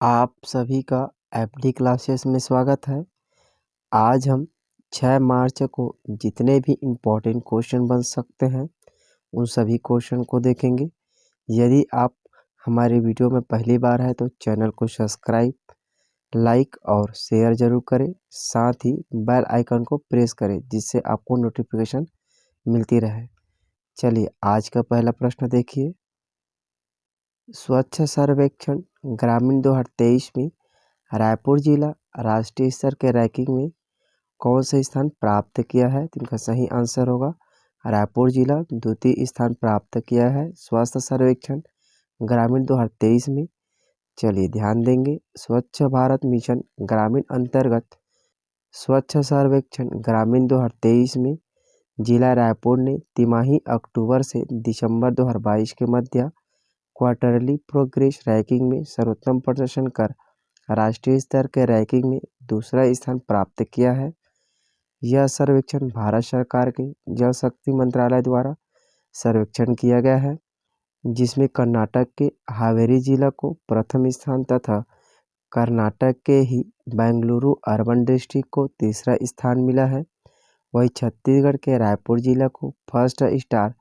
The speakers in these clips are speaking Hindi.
आप सभी का एफडी क्लासेस में स्वागत है। आज हम 6 मार्च को जितने भी इम्पोर्टेंट क्वेश्चन बन सकते हैं उन सभी क्वेश्चन को देखेंगे। यदि आप हमारे वीडियो में पहली बार है तो चैनल को सब्सक्राइब, लाइक और शेयर ज़रूर करें। साथ ही बेल आइकन को प्रेस करें जिससे आपको नोटिफिकेशन मिलती रहे। चलिए आज का पहला प्रश्न देखिए। स्वच्छ सर्वेक्षण ग्रामीण 2023 में रायपुर जिला राष्ट्रीय स्तर के रैंकिंग में कौन सा स्थान प्राप्त किया है? तो इनका सही आंसर होगा रायपुर जिला द्वितीय स्थान प्राप्त किया है स्वास्थ्य सर्वेक्षण ग्रामीण 2023 में। चलिए ध्यान देंगे। स्वच्छ भारत मिशन ग्रामीण अंतर्गत स्वच्छ सर्वेक्षण ग्रामीण 2023 में जिला रायपुर ने तिमाही अक्टूबर से दिसंबर 2022 के मध्य क्वार्टरली प्रोग्रेस रैंकिंग में सर्वोत्तम प्रदर्शन कर राष्ट्रीय स्तर के रैंकिंग में दूसरा स्थान प्राप्त किया है। यह सर्वेक्षण भारत सरकार के जल शक्ति मंत्रालय द्वारा सर्वेक्षण किया गया है, जिसमें कर्नाटक के हावेरी जिला को प्रथम स्थान तथा कर्नाटक के ही बेंगलुरु अर्बन डिस्ट्रिक्ट को तीसरा स्थान मिला है। वहीं छत्तीसगढ़ के रायपुर जिला को फर्स्ट स्टार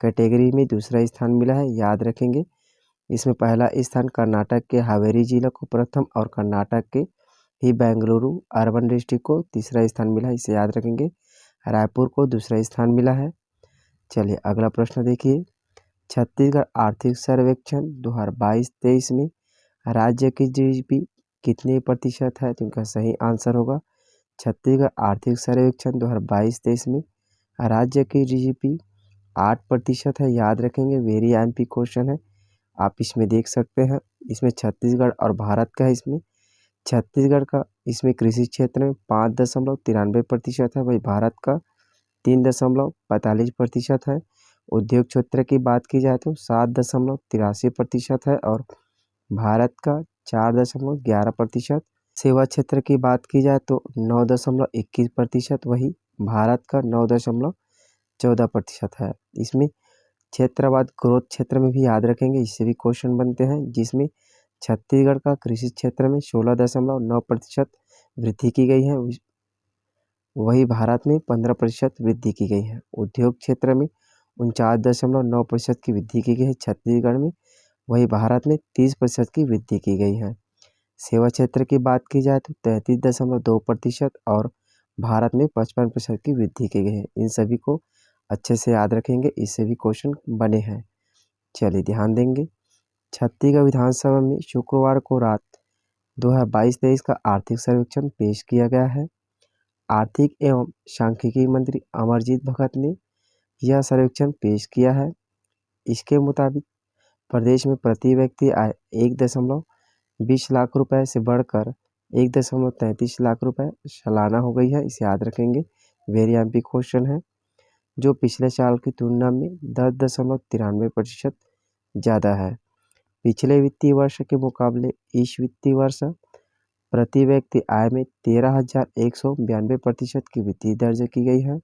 कैटेगरी में दूसरा स्थान मिला है। याद रखेंगे, इसमें पहला स्थान कर्नाटक के हावेरी जिला को प्रथम और कर्नाटक के ही बेंगलुरु अर्बन डिस्ट्रिक्ट को तीसरा स्थान मिला है। इसे याद रखेंगे। रायपुर को दूसरा स्थान मिला है। चलिए अगला प्रश्न देखिए। छत्तीसगढ़ आर्थिक सर्वेक्षण 2022-23 में राज्य की जीडीपी कितने प्रतिशत है? तो इनका सही आंसर होगा छत्तीसगढ़ आर्थिक सर्वेक्षण 2022-23 में राज्य की जीडीपी 8% है। याद रखेंगे, वेरी एमपी क्वेश्चन है। आप इसमें देख सकते हैं, इसमें छत्तीसगढ़ और भारत का है। इसमें छत्तीसगढ़ का इसमें कृषि क्षेत्र में 5.93% है, वही भारत का 3.45% है। उद्योग क्षेत्र की बात की जाए तो 7.83% है और भारत का 4.11%। सेवा क्षेत्र की बात की जाए तो 9.21%, वही भारत का 9.14% है। इसमें क्षेत्रवाद ग्रोथ क्षेत्र में भी याद रखेंगे, इससे भी क्वेश्चन बनते हैं, जिसमें छत्तीसगढ़ का कृषि क्षेत्र में 16.9% वृद्धि की गई है, वही भारत में 15% वृद्धि की गई है। उद्योग क्षेत्र में 49.9% की वृद्धि की गई है छत्तीसगढ़ में, वही भारत में 30% की वृद्धि की गई है। सेवा क्षेत्र की बात की जाए तो 33.2% और भारत में 55% की वृद्धि की गई है। इन सभी को अच्छे से याद रखेंगे, इससे भी क्वेश्चन बने हैं। चलिए ध्यान देंगे। छत्तीसगढ़ विधानसभा में शुक्रवार को रात 2022-23 का आर्थिक सर्वेक्षण पेश किया गया है। आर्थिक एवं सांख्यिकी मंत्री अमरजीत भगत ने यह सर्वेक्षण पेश किया है। इसके मुताबिक प्रदेश में प्रति व्यक्ति आय 1.20 लाख रुपए से बढ़कर 1.33 लाख रुपए सालाना हो गई है। इसे याद रखेंगे, वेरी एमपी क्वेश्चन है, जो पिछले साल की तुलना में 10.93% ज़्यादा है। पिछले वित्तीय वर्ष के मुकाबले इस वित्तीय वर्ष प्रति व्यक्ति आय में 13,192% की वृद्धि दर्ज की गई है।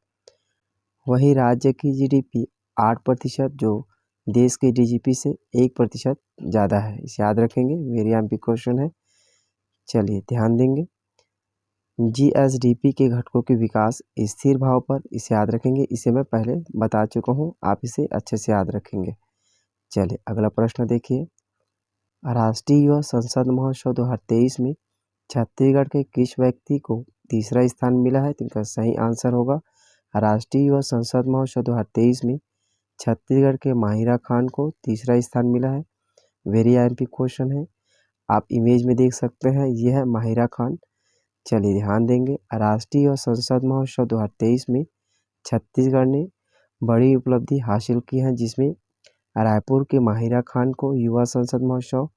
वहीं राज्य की जीडीपी 8%, जो देश के जीडीपी से 1% ज़्यादा है। इसे याद रखेंगे, वेरी एमपी क्वेश्चन है। चलिए ध्यान देंगे। जीएसडीपी के घटकों के विकास स्थिर भाव पर, इसे याद रखेंगे, इसे मैं पहले बता चुका हूँ, आप इसे अच्छे से याद रखेंगे। चलिए अगला प्रश्न देखिए। राष्ट्रीय युवा संसद महोत्सव 2023 में छत्तीसगढ़ के किस व्यक्ति को तीसरा स्थान मिला है? तो इनका सही आंसर होगा राष्ट्रीय युवा संसद महोत्सव 2023 में छत्तीसगढ़ के माहिरा खान को तीसरा स्थान मिला है। वेरी एमपी क्वेश्चन है, आप इमेज में देख सकते हैं, यह है माहिरा खान। चलिए ध्यान देंगे। राष्ट्रीय युवा संसद महोत्सव 2023 में छत्तीसगढ़ ने बड़ी उपलब्धि हासिल की है, जिसमें रायपुर के माहिरा खान को युवा संसद महोत्सव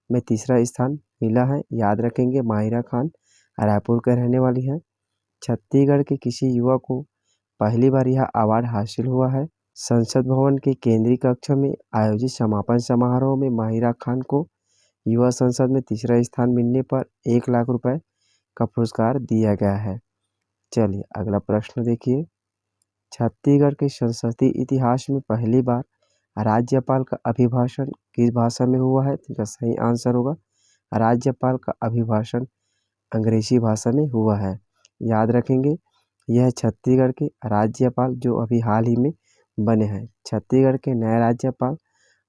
में तीसरा स्थान मिला है। याद रखेंगे, माहिरा खान रायपुर के रहने वाली हैं। छत्तीसगढ़ के किसी युवा को पहली बार यह अवार्ड हासिल हुआ है। संसद भवन के केंद्रीय कक्ष में आयोजित समापन समारोह में माहिरा खान को युवा संसद में तीसरा स्थान मिलने पर 1 लाख रुपए का पुरस्कार दिया गया है। चलिए अगला प्रश्न देखिए। छत्तीसगढ़ के संसदीय इतिहास में पहली बार राज्यपाल का अभिभाषण किस भाषा में हुआ है? तो इसका सही आंसर होगा राज्यपाल का अभिभाषण अंग्रेजी भाषा में हुआ है? याद रखेंगे, यह छत्तीसगढ़ के राज्यपाल जो अभी हाल ही में बने हैं। छत्तीसगढ़ के नए राज्यपाल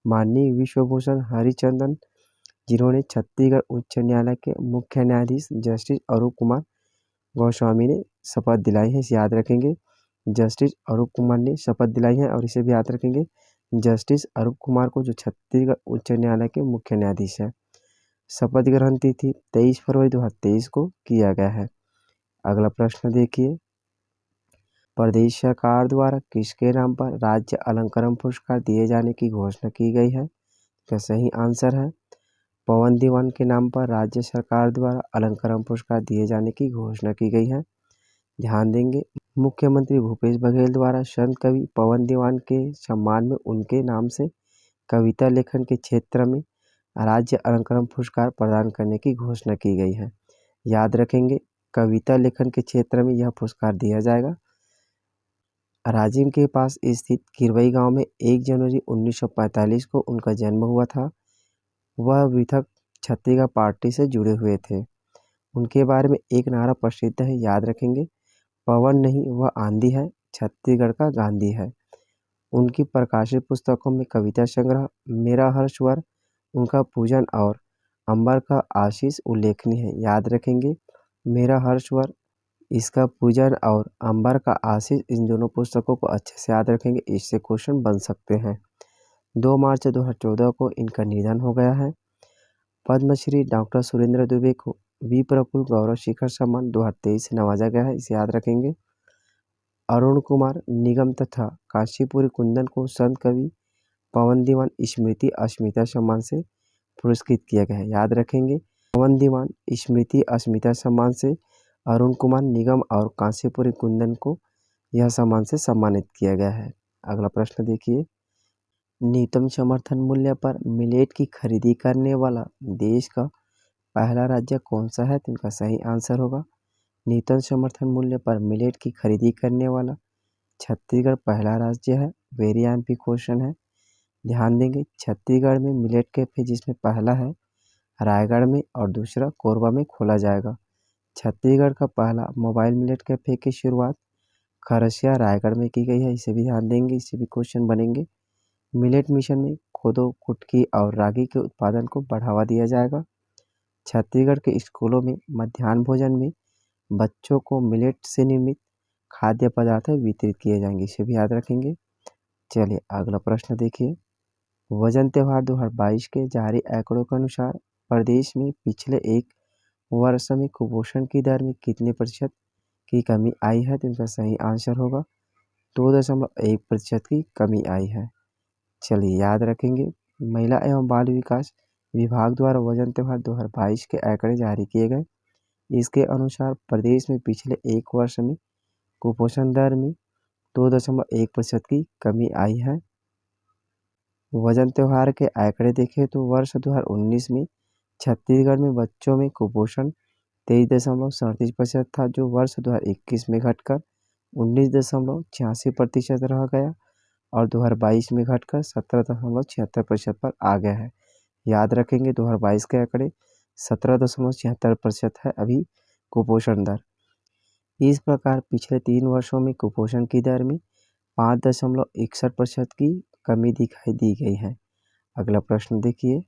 माननीय विश्वभूषण हरिचंदन, जिन्होंने छत्तीसगढ़ उच्च न्यायालय के मुख्य न्यायाधीश जस्टिस अरूप कुमार गोस्वामी ने शपथ दिलाई है। इसे याद रखेंगे, जस्टिस अरूप कुमार ने शपथ दिलाई है। और इसे भी याद रखेंगे, जस्टिस अरूप कुमार को जो छत्तीसगढ़ उच्च न्यायालय के मुख्य न्यायाधीश है। शपथ ग्रहण तिथि 23 फरवरी 2023 को किया गया है। अगला प्रश्न देखिए, प्रदेश सरकार द्वारा किसके नाम पर राज्य अलंकरण पुरस्कार दिए जाने की घोषणा की गई है? इसका सही आंसर है पवन दीवान के नाम पर राज्य सरकार द्वारा अलंकरण पुरस्कार दिए जाने की घोषणा की गई है। ध्यान देंगे, मुख्यमंत्री भूपेश बघेल द्वारा संत कवि पवन दीवान के सम्मान में उनके नाम से कविता लेखन के क्षेत्र में राज्य अलंकरण पुरस्कार प्रदान करने की घोषणा की गई है। याद रखेंगे, कविता लेखन के क्षेत्र में यह पुरस्कार दिया जाएगा। राजिम के पास स्थित किरवई गांव में 1 जनवरी 1945 को उनका जन्म हुआ था। वह पृथक छत्तीसगढ़ पार्टी से जुड़े हुए थे। उनके बारे में एक नारा प्रसिद्ध है, याद रखेंगे, पवन नहीं वह आंधी है, छत्तीसगढ़ का गांधी है। उनकी प्रकाशित पुस्तकों में कविता संग्रह मेरा हर्षवर, उनका पूजन और अंबर का आशीष उल्लेखनीय है। याद रखेंगे, मेरा हर्षवर, इसका पूजन और अंबर का आशीष, इन दोनों पुस्तकों को अच्छे से याद रखेंगे, इससे क्वेश्चन बन सकते हैं। 2 मार्च 2014 को इनका निधन हो गया है। पद्मश्री डॉक्टर सुरेंद्र दुबे को वी प्रफुल्ल गौरव शिखर सम्मान 2023 से नवाजा गया है। इसे याद रखेंगे। अरुण कुमार निगम तथा काशीपुरी कुंदन को संत कवि पवन दीवान स्मृति अस्मिता सम्मान से पुरस्कृत किया गया है। याद रखेंगे, पवन दीवान स्मृति अस्मिता सम्मान से अरुण कुमार निगम और काशीपुरी कुंदन को यह सम्मान से सम्मानित किया गया है। अगला प्रश्न देखिए, न्यूनतम समर्थन मूल्य पर मिलेट की खरीदी करने वाला देश का पहला राज्य कौन सा है? तो इनका सही आंसर होगा, न्यूनतम समर्थन मूल्य पर मिलेट की खरीदी करने वाला छत्तीसगढ़ पहला राज्य है। वेरी एमपी क्वेश्चन है। ध्यान देंगे, छत्तीसगढ़ में मिलेट कैफे जिसमें पहला है रायगढ़ में और दूसरा कोरबा में खोला जाएगा। छत्तीसगढ़ का पहला मोबाइल मिलेट कैफे की शुरुआत खरसिया रायगढ़ में की गई है। इसे भी ध्यान देंगे, इससे भी क्वेश्चन बनेंगे। मिलेट मिशन में कोदो, कुटकी और रागी के उत्पादन को बढ़ावा दिया जाएगा। छत्तीसगढ़ के स्कूलों में मध्याह्न भोजन में बच्चों को मिलेट से निर्मित खाद्य पदार्थ वितरित किए जाएंगे। इसे भी याद रखेंगे। चलिए अगला प्रश्न देखिए, वजन त्यौहार 2022 के जारी आंकड़ों के अनुसार प्रदेश में पिछले 1 वर्ष में कुपोषण की दर में कितने प्रतिशत की कमी आई है? तो इनका सही आंसर होगा 2.1% की कमी आई है। चलिए याद रखेंगे, महिला एवं बाल विकास विभाग द्वारा वजन त्यौहार 2022 के आंकड़े जारी किए गए। इसके अनुसार प्रदेश में पिछले 1 वर्ष में कुपोषण दर में 2.1% की कमी आई है। वजन त्यौहार के आंकड़े देखें तो वर्ष 2019 में छत्तीसगढ़ में बच्चों में कुपोषण 23.37% था, जो वर्ष 2021 में घटकर 19.86% रह गया और 2022 में घटकर 17.76% पर आ गया है। याद रखेंगे, 2022 के आंकड़े 17.76% है अभी कुपोषण दर। इस प्रकार पिछले 3 वर्षों में कुपोषण की दर में 5.61% की कमी दिखाई दी गई है। अगला प्रश्न देखिए,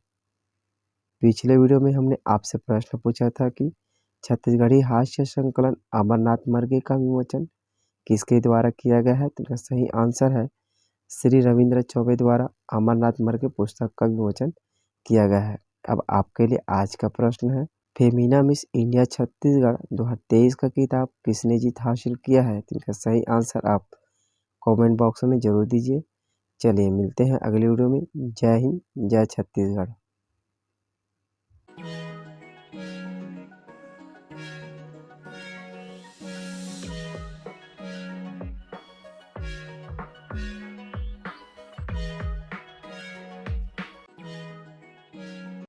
पिछले वीडियो में हमने आपसे प्रश्न पूछा था कि छत्तीसगढ़ी हास्य संकलन अमरनाथ मर्गे का विमोचन किसके द्वारा किया गया है? तो इसका सही आंसर है श्री रविंद्र चौबे द्वारा अमरनाथ मर्गे पुस्तक का विमोचन किया गया है। अब आपके लिए आज का प्रश्न है, फेमिना मिस इंडिया छत्तीसगढ़ 2023 का खिताब किसने जीत हासिल किया है? तो इनका सही आंसर आप कमेंट बॉक्स में जरूर दीजिए। चलिए मिलते हैं अगले वीडियो में। जय हिंद, जय छत्तीसगढ़।